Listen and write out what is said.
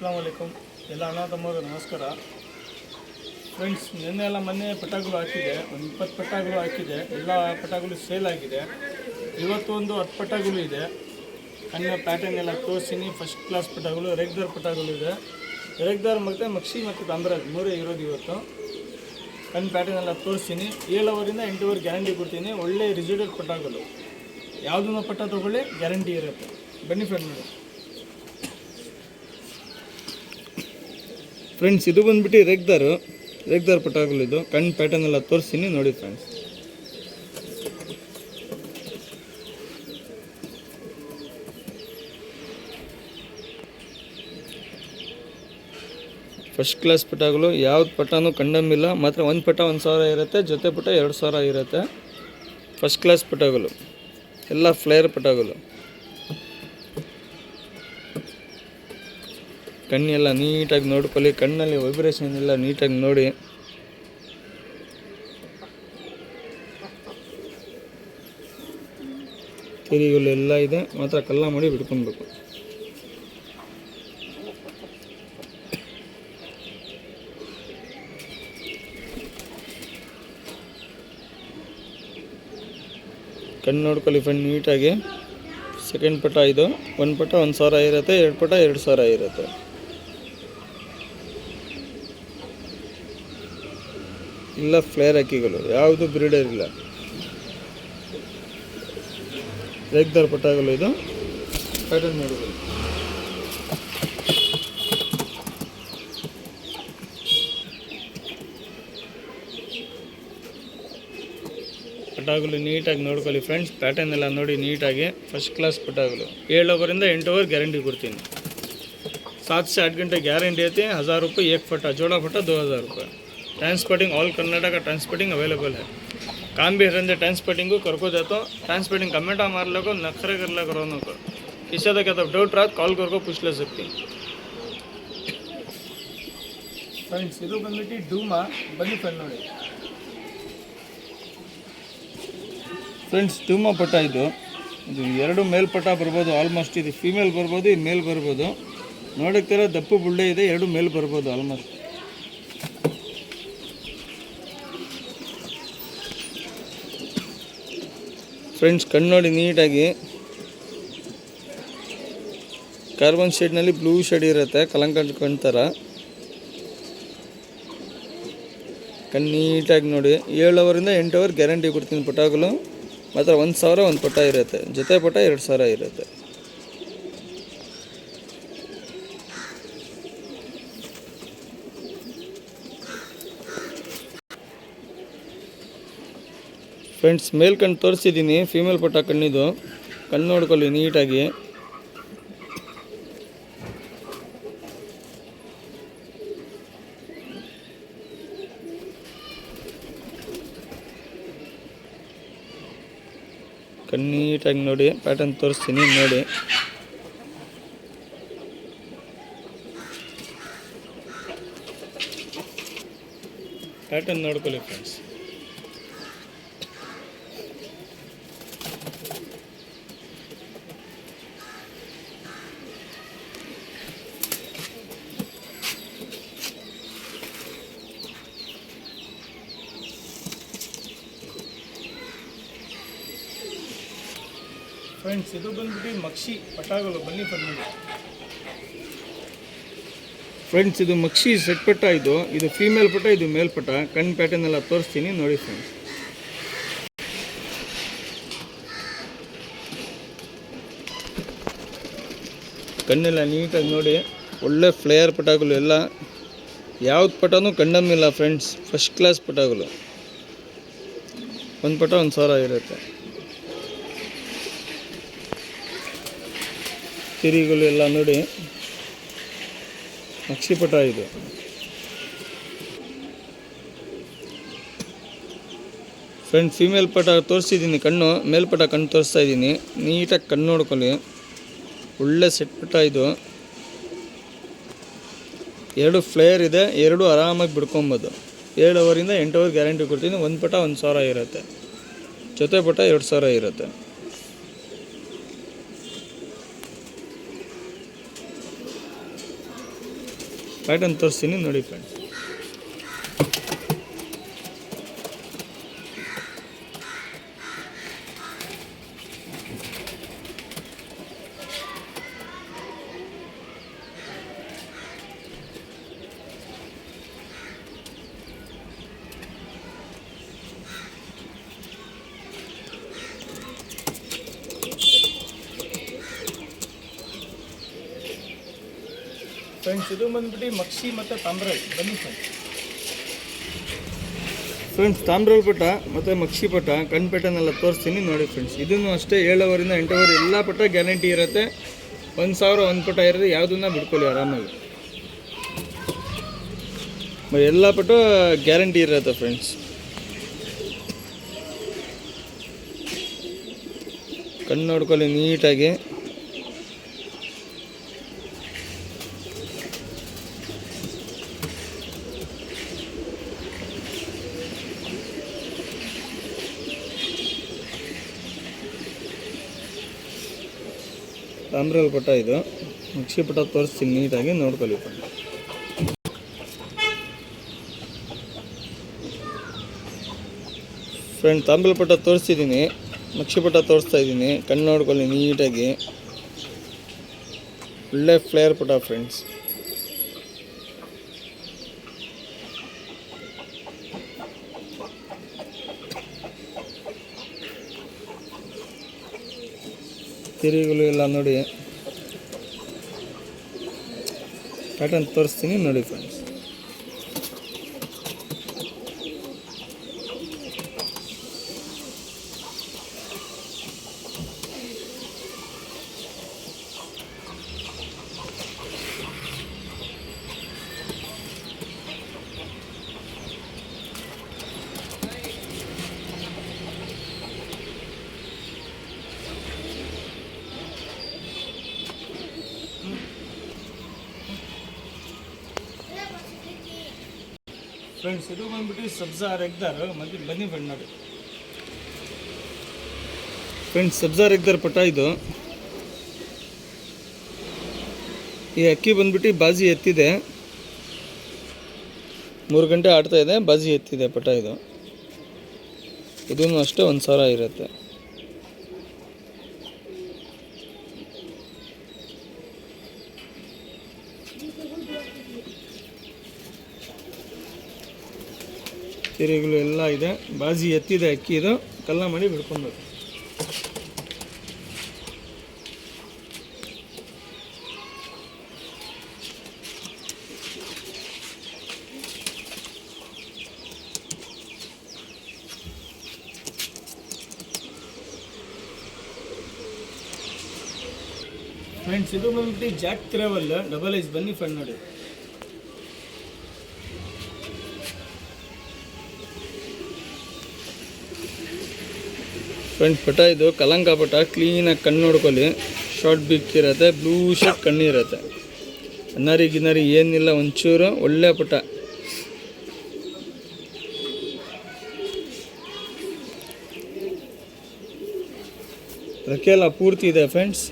ಅಸ್ಸಲಾಮು ಅಲೈಕುಮ್ ಎಲ್ಲ ಅಣ್ಣ ತಮ್ಮರು ನಮಸ್ಕಾರ ಫ್ರೆಂಡ್ಸ್. ನಿನ್ನೆ ಎಲ್ಲ ಮೊನ್ನೆ ಪಟಾಕುಗಳು ಹಾಕಿದೆ, ಒಂದು 20 ಪಟಾಕುಗಳು ಹಾಕಿದೆ. ಎಲ್ಲ ಪಟಾಕುಗಳು ಸೇಲ್ ಆಗಿದೆ. ಇವತ್ತು ಒಂದು 10 ಪಟಾಕುಗಳು ಇದೆ. ಕಣ್ಣ ಪ್ಯಾಟರ್ನ್ ಎಲ್ಲ ತೋರಿಸ್ತೀನಿ. ಫಸ್ಟ್ ಕ್ಲಾಸ್ ಪಟಾಕುಗಳು, ರೆಗ್ದಾರ್ ಪಟಾಕುಗಳು ಇದೆ. ರೆಗ್ದಾರ್ ಮತ್ತು ಮಕ್ಷಿ ಮತ್ತು ತಾಮ್ರಾಜ್ ಮೂರೇ ಇರೋದು ಇವತ್ತು. ಕಣ್ಣು ಪ್ಯಾಟರ್ನ್ ಎಲ್ಲ ತೋರಿಸ್ತೀನಿ. 7 ಅವರಿಂದ 8 ಅವರ್ ಗ್ಯಾರಂಟಿ ಕೊಡ್ತೀನಿ. ಒಳ್ಳೆ ರಿಸಲ್ಟೆಡ್ ಪಟಾಕುಗಳು, ಯಾವುದನ್ನ ಪಟ ತೊಗೊಳ್ಳಿ ಗ್ಯಾರಂಟಿ ಇರುತ್ತೆ. ಬನ್ನಿ ಫ್ರೆಂಡ್ ನೋಡಿ ಫ್ರೆಂಡ್ಸ್, ಇದು ಬಂದುಬಿಟ್ಟು ರೆಗ್ದಾರ್ ಪಟಾಕುಗಳು. ಇದು ಕಣ್ಣು ಪ್ಯಾಟರ್ನ್ ಎಲ್ಲ ತೋರಿಸ್ತೀನಿ ನೋಡಿ ಫ್ರೆಂಡ್ಸ್. ಫಸ್ಟ್ ಕ್ಲಾಸ್ ಪಟಾಕುಗಳು, ಯಾವ್ದು ಪಟಾನು ಕಂಡಮಿಲ್ಲ. ಮಾತ್ರ ಒಂದು ಪಟ 1000 ಇರುತ್ತೆ, ಜೊತೆ ಪಟ 2000 ಇರುತ್ತೆ. ಫಸ್ಟ್ ಕ್ಲಾಸ್ ಪಟಾಕುಗಳು, ಎಲ್ಲ ಫ್ಲೇರ್ ಪಟಾಕುಗಳು. ಕಣ್ಣೆಲ್ಲ ನೀಟಾಗಿ ನೋಡ್ಕೊಳ್ಳಿ. ಕಣ್ಣಲ್ಲಿ ವೈಬ್ರೇಷನ್ ಎಲ್ಲ ನೀಟಾಗಿ ನೋಡಿ. ತಿರಿಗಳೆಲ್ಲ ಇದೆ, ಮಾತ್ರ ಕಲ್ಲ ಮಾಡಿ ಬಿಡ್ಕೊಬೇಕು. ಕಣ್ಣು ನೋಡ್ಕೊಳ್ಳಿ ಫ್ರೆಂಡ್ ನೀಟಾಗಿ. ಸೆಕೆಂಡ್ ಪಟ ಇದು. ಒಂದು ಪಟ 1000 ಇರುತ್ತೆ, 2 ಪಟ 2000 ಇರುತ್ತೆ. ಇಲ್ಲ ಫ್ಲೇರ್ ಅಕ್ಕಿಗಳು, ಯಾವುದು ಬ್ರೀಡರ್ ಇಲ್ಲ. ರೆಗ್ದಾರ್ ಪಟಾಕುಗಳು. ಇದು ಪ್ಯಾಟರ್ನ್ ನೋಡ್ಬೋದು. ಪಟಾಕುಗಳು ನೀಟಾಗಿ ನೋಡ್ಕೊಳ್ಳಿ ಫ್ರೆಂಡ್ಸ್. ಪ್ಯಾಟರ್ನ್ ಎಲ್ಲ ನೋಡಿ ನೀಟಾಗಿ. First class ಪಟಾಕುಗಳು. 7 ಅವರಿಂದ 8 ಅವರ್ ಗ್ಯಾರಂಟಿ ಕೊಡ್ತೀನಿ. 7 से 8 घंटे गारंटी है। 1000 रुपये एक फटा, जोड़ा फटा 2000 रुपये. Transporting all Karnataka transporting available है. काम भी रहते ट्रांसपोर्टिंग को करको जातो. ट्रांसपोर्टिंग कमेंटा मार लो, नखरे कर लो करो को. किसी तक क्या डाउट रहा कॉल करको पूछ ले सकती. फ्रेंड्स, ಇದು ಬಂದ್ಬಿಟ್ಟು ಡೂಮಾ. ಬನ್ನಿ ಫ್ರೆಂಡ್ ನೋಡಿ ಫ್ರೆಂಡ್ಸ್. ಡೂಮಾ ಪಟ ಇದು 2 ಮೇಲ್ಪಟ ಬರ್ಬೋದು. ಆಲ್ಮೋಸ್ಟ್ ಇದು ಫೀಮೇಲ್ ಬರ್ಬೋದು, ಇದು ಮೇಲ್ ಬರ್ಬೋದು. ನೋಡಕ್ತಿರೋ ದಪ್ಪು ಬುಳ್ಳೆ ಇದೆ, 2 ಮೇಲ್ ಬರ್ಬೋದು ಆಲ್ಮೋಸ್ಟ್. ಫ್ರೆಂಡ್ಸ್, ಕಣ್ಣು ನೋಡಿ ನೀಟಾಗಿ. ಕಾರ್ಬನ್ ಶೇಡ್ನಲ್ಲಿ ಬ್ಲೂ ಶೇಡ್ ಇರುತ್ತೆ, ಕಲಂಕಡ್ ಕಣ್ತರ. ಕಣ್ಣು ನೀಟಾಗಿ ನೋಡಿ. 7 ಅವರಿಂದ 8 ಅವರ್ ಗ್ಯಾರಂಟಿ ಕೊಡ್ತೀನಿ ಪಟಾಕುಗಳು. ಮಾತ್ರ 1000 ಒಂದು ಪಟ ಇರುತ್ತೆ, ಜೊತೆ ಪಟ 2000 ಇರುತ್ತೆ. ಫ್ರೆಂಡ್ಸ್, ಮೇಲ್ ಕಣ್ಣು ತೋರಿಸಿದ್ದೀನಿ. ಫೀಮೇಲ್ ಪಟ ಕಣ್ಣಿದು. ಕಣ್ಣು ನೋಡ್ಕೊಳ್ಳಿ ನೀಟಾಗಿ. ಕಣ್ಣು ನೀಟಾಗಿ ನೋಡಿ. ಪ್ಯಾಟರ್ನ್ ತೋರಿಸ್ತೀನಿ ನೋಡಿ. ಪ್ಯಾಟರ್ನ್ ನೋಡ್ಕೊಳ್ಳಿ ಫ್ರೆಂಡ್ಸ್. ಫ್ರೆಂಡ್ಸ್, ಇದು ಬಂದ್ಬಿಟ್ಟು ಮಕ್ಷಿ ಪಟಾಕುಗಳು. ಬನ್ನಿ ಫ್ರೆಂಡ್. ಫ್ರೆಂಡ್ಸ್, ಇದು ಮಕ್ಷಿ ಸೆಟ್ ಪಟ. ಇದು ಫೀಮೇಲ್ ಪಟ, ಇದು ಮೇಲ್ ಪಟ. ಕಣ್ಣು ಪ್ಯಾಟರ್ನ್ ಎಲ್ಲ ತೋರಿಸ್ತೀನಿ ನೋಡಿ ಫ್ರೆಂಡ್ಸ್. ಕಣ್ಣೆಲ್ಲ ನೀಟಾಗಿ ನೋಡಿ. ಒಳ್ಳೆ ಫ್ಲೇಯರ್ ಪಟಾಕುಗಳು ಎಲ್ಲ. ಯಾವ್ದು ಪಟನೂ ಕಂಡಮಿಲ್ಲ ಫ್ರೆಂಡ್ಸ್. ಫಸ್ಟ್ ಕ್ಲಾಸ್ ಪಟಾಕುಗಳು. ಒಂದು ಪಟ 1000 ಇರುತ್ತೆ. ತಿರಿಗಳು ಎಲ್ಲ ನೋಡಿ. ಮಕ್ಷಿ ಪಟ ಇದು. ಫ್ರೆಂಡ್, ಫೀಮೇಲ್ ಪಟ ತೋರಿಸಿದ್ದೀನಿ ಕಣ್ಣು. ಮೇಲ್ಪಟ ಕಣ್ಣು ತೋರಿಸ್ತಾ ಇದ್ದೀನಿ. ನೀಟಾಗಿ ಕಣ್ಣು ನೋಡ್ಕೊಳ್ಳಿ. ಒಳ್ಳೆ ಸೆಟ್ ಪಟ ಇದು. 2 ಫ್ಲೇಯರ್ ಇದೆ, 2 ಆರಾಮಾಗಿ ಬಿಡ್ಕೊಬೋದು. 7 ಅವರಿಂದ 8 ಅವರ್ ಗ್ಯಾರಂಟಿ ಕೊಡ್ತೀನಿ. ಒಂದು ಪಟ 1000 ಇರುತ್ತೆ, ಜೊತೆ ಪಟ 2000 ಇರುತ್ತೆ. ಪ್ಯಾಟರ್ನ್ ತೋರಿಸ್ತೀನಿ ನೋಡಿ ಫ್ರೆಂಡ್ಸ್. ಫ್ರೆಂಡ್ಸ್ ಇದು ಬಂದ್ಬಿಟ್ಟು ಮಕ್ಷಿ ಮತ್ತು ತಾಮ್ರಲ್. ಬನ್ನಿ ಫ್ರೆಂಡ್ಸ್ ತಾಮ್ರಲ್ ಪಟ ಮತ್ತು ಮಕ್ಷಿ ಪಟ ಕಣ್ಣು ಪೆಟ್ಟನೆಲ್ಲ ತೋರಿಸ್ತೀನಿ ನೋಡಿ ಫ್ರೆಂಡ್ಸ್. ಇದನ್ನು ಅಷ್ಟೇ 7 ಅವರಿಂದ 8 ಅವರ್ ಎಲ್ಲ ಪಟ ಗ್ಯಾರಂಟಿ ಇರುತ್ತೆ. 1000 ಒಂದು ಪಟ ಇರುತ್ತೆ, ಯಾವುದನ್ನ ಬಿಡ್ಕೊಳ್ಳಿ ಆರಾಮಾಗಿ. ಎಲ್ಲ ಪಟ ಗ್ಯಾರಂಟಿ ಇರುತ್ತೆ ಫ್ರೆಂಡ್ಸ್. ಕಣ್ಣು ನೋಡ್ಕೊಳ್ಳಿ ನೀಟಾಗಿ. ತಾಮ್ರಲ್ ಪಟ ಇದು, ಮಕ್ಷಿ ಪಟ ತೋರಿಸ್ತೀನಿ ನೀಟಾಗಿ ನೋಡ್ಕೊಳ್ಳಿ. ಫ್ರೆಂಡ್ ತಾಮ್ರಲ್ ಪಟ ತೋರಿಸ್ತಿದ್ದೀನಿ, ಮಕ್ಷಿ ಪಟ ತೋರಿಸ್ತಾ ಇದ್ದೀನಿ. ಕಣ್ಣು ನೋಡ್ಕೊಳ್ಳಿ ನೀಟಾಗಿ. ಒಳ್ಳೆ ಫ್ಲೇಯರ್ ಪಟ ಫ್ರೆಂಡ್ಸ್. ತಿರುಗುಲು ಎಲ್ಲ ನೋಡಿ, ಪ್ಯಾಟರ್ನ್ ತೋರಿಸ್ತೀನಿ ನೋಡಿ ಫ್ರೆಂಡ್ಸ್. ಫ್ರೆಂಡ್ಸ್ ಇದು ಬಂದ್ಬಿಟ್ಟು ಸಬ್ಜಾ ರೆಗ್ದಾರ್. ಮತ್ತೆ ಬನ್ನಿ ಫ್ರೆಂಡ್ ನೋಡಿ ಫ್ರೆಂಡ್ಸ್, ಸಬ್ಜಾ ರೆಗ್ದಾರ್ ಪಟ ಇದು. ಈ ಅಕ್ಕಿ ಬಂದ್ಬಿಟ್ಟು ಬಾಜಿ ಎತ್ತಿದೆ, 3 ಗಂಟೆ ಆಡ್ತಾ ಇದೆ, ಬಾಜಿ ಎತ್ತಿದೆ ಪಟ ಇದು. ಇದನ್ನು ಅಷ್ಟೇ 1000 ಇರುತ್ತೆ. ತಿರುಗುಲು ಎಲ್ಲ ಇದೆ, ಬಾಜಿ ಎತ್ತಿದೆ ಅಕ್ಕಿ ಇದು. ಕಲ್ಲ ಮಾಡಿ ಬಿಡ್ಕೊಬೇಕು. ಫ್ರೆಂಡ್ಸ್ ಇದು ಬಂದ್ಬಿಟ್ಟು ಜಾಕ್ ಟ್ರಾವೆಲ್ ಡಬಲ್ ಐಸ್. ಬನ್ನಿ ಫ್ರೆಂಡ್ ನೋಡಿ. ಫ್ರೆಂಡ್ಸ್ ಪಟ ಇದು ಕಲಂಕ ಪಟ. ಕ್ಲೀನಾಗಿ ಕಣ್ಣು ನೋಡ್ಕೊಳ್ಳಿ. ಶಾರ್ಟ್ ಬಿಕ್ ಇರುತ್ತೆ, ಬ್ಲೂ ಶರ್ಟ್ ಕಣ್ಣು ಇರುತ್ತೆ. ನರಿ ಗಿನ್ನರಿ ಏನಿಲ್ಲ, ಒಂಚೂರು ಒಳ್ಳೆ ಪಟ. ರೆಕ್ಕೆ ಎಲ್ಲ ಪೂರ್ತಿ ಇದೆ ಫ್ರೆಂಡ್ಸ್.